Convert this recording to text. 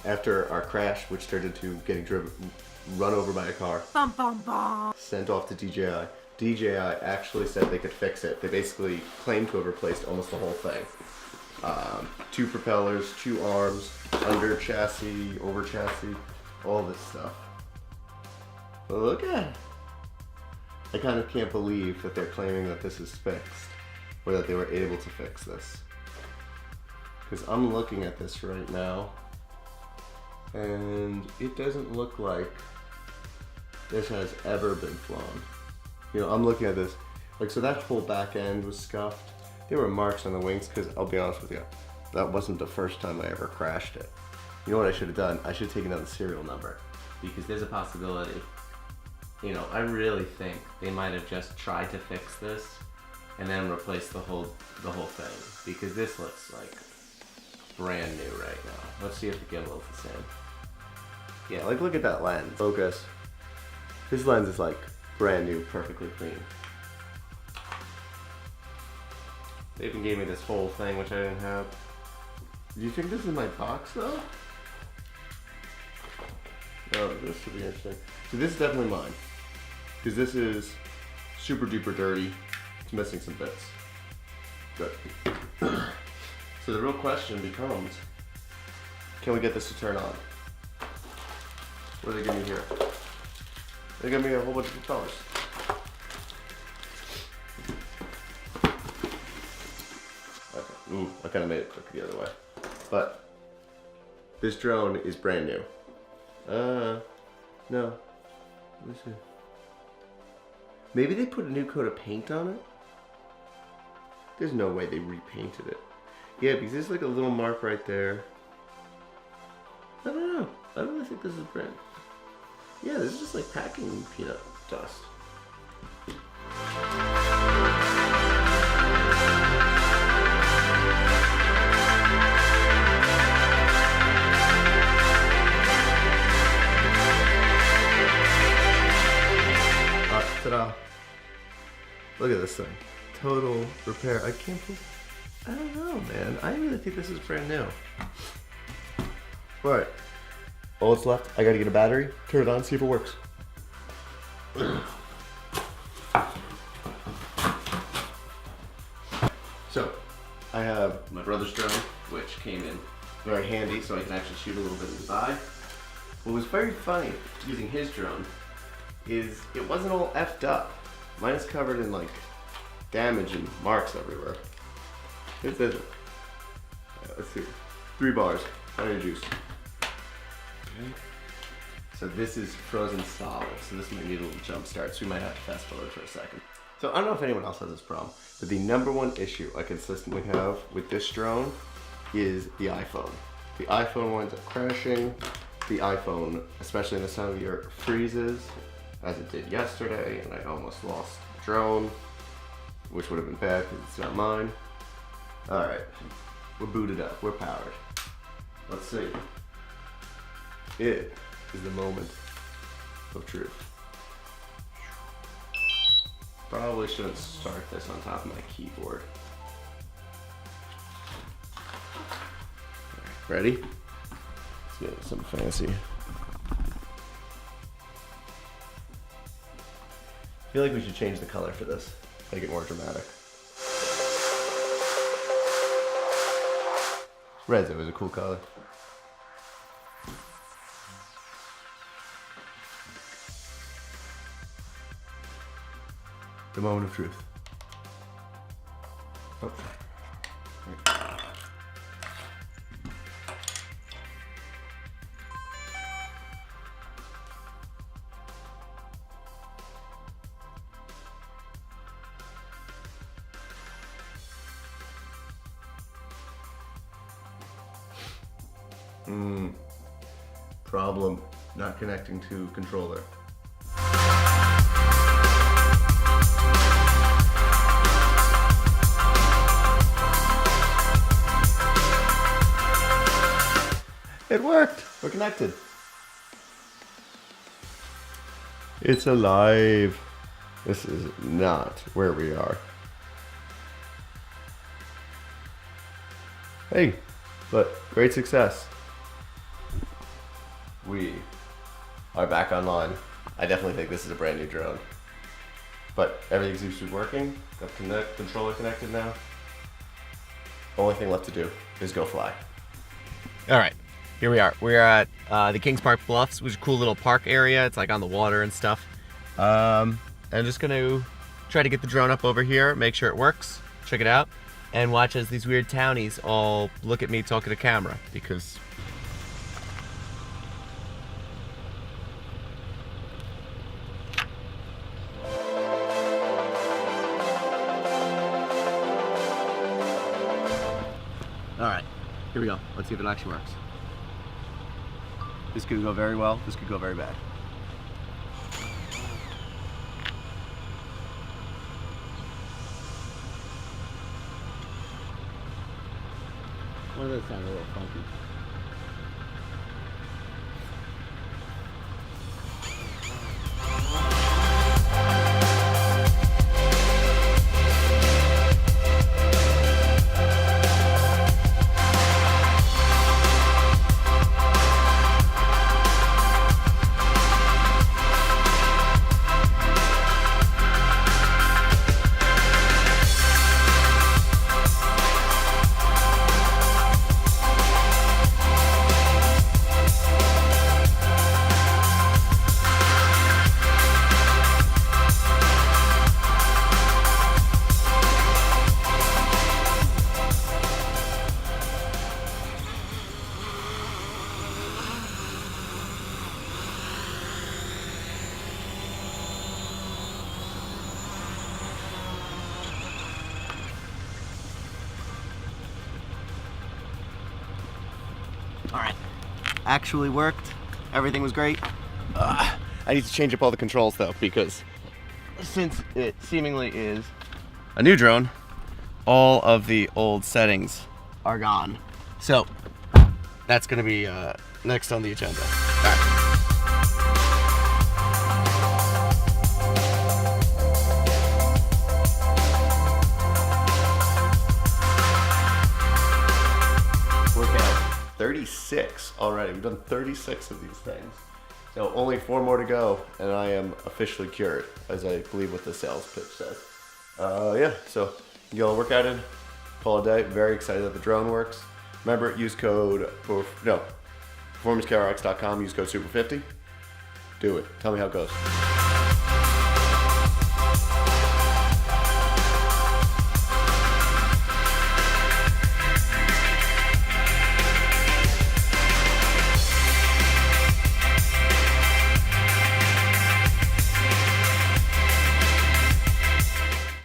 after our crash, which turned into getting run over by a car, Bum, bum, bum. sent off to DJI. DJI actually said they could fix it. They basically claimed to have replaced almost the whole thing. 2 propellers, 2 arms, under chassis, over chassis, all this stuff. But look at it. I kind of can't believe that they're claiming that this is fixed, or that they were able to fix this. Because I'm looking at this right now, and it doesn't look like this has ever been flown. You know, I'm looking at this, like, so that whole back end was scuffed. There were marks on the wings, because I'll be honest with you, that wasn't the first time I ever crashed it. You know what I should have done? I should have taken down the serial number, because there's a possibility. You know, I really think they might have just tried to fix this and then replace the whole thing, because this looks like brand new right now. Let's see if the gimbal is the same. Yeah, like look at that lens. Focus. This lens is like brand new, perfectly clean. They even gave me this whole thing, which I didn't have. Do you think this is my box though? No, this should be interesting. So this is definitely mine, because this is super duper dirty. It's missing some bits. Good. So the real question becomes, can we get this to turn on? What do they give me here? They give me a whole bunch of propellers. Okay. Ooh, I kind of made it click the other way. But this drone is brand new. No. Let me see. Maybe they put a new coat of paint on it? There's no way they repainted it. Yeah, because there's like a little mark right there. I don't know. I really think this is brand. Yeah, this is just like packing peanut dust. Ta-da. Look at this thing. Total repair. I can't believe, I don't know, man. I really think this is brand new. Alright. All that's left, I gotta get a battery, turn it on, see if it works. So, I have my brother's drone, which came in very handy, so I can actually shoot a little bit inside. What was very funny using his drone is it wasn't all effed up. Mine is covered in like damage and marks everywhere. This isn't. Let's see. 3 bars. Honey juice. Okay. So this is frozen solid, so this might need a little jump start, so we might have to fast forward for a second. So I don't know if anyone else has this problem, but the #1 issue I consistently have with this drone is the iPhone. The iPhone winds up crashing. The iPhone, especially in this time of year, freezes, as it did yesterday, and I almost lost the drone, which would have been bad because it's not mine. All right, we're booted up, we're powered. Let's see. It is the moment of truth. Probably shouldn't start this on top of my keyboard. Ready? Let's get something fancy. I feel like we should change the color for this, make it more dramatic. Red's always a cool color. The moment of truth. Oh. Problem, not connecting to controller. It worked! We're connected. It's alive. This is not where we are. Hey, but great success. We are back online. I definitely think this is a brand new drone. But everything seems to be working. Got the controller connected now. Only thing left to do is go fly. All right, here we are. We're at the Kings Park Bluffs, which is a cool little park area. It's like on the water and stuff. I'm just gonna try to get the drone up over here, make sure it works, check it out, and watch as these weird townies all look at me talking to camera, because all right, here we go. Let's see if it actually works. This could go very well, this could go very bad. One of those sound a little funky. All right, actually worked. Everything was great. I need to change up all the controls though, because since it seemingly is a new drone, all of the old settings are gone. So that's gonna be next on the agenda. All right. Workout 36 already. We've done 36 of these things. So only 4 more to go, and I am officially cured, as I believe what the sales pitch says. Yeah, so you all work out in, call it a day. Very excited that the drone works. Remember, use code, performancekrx.com, use code SUPER50. Do it. Tell me how it goes.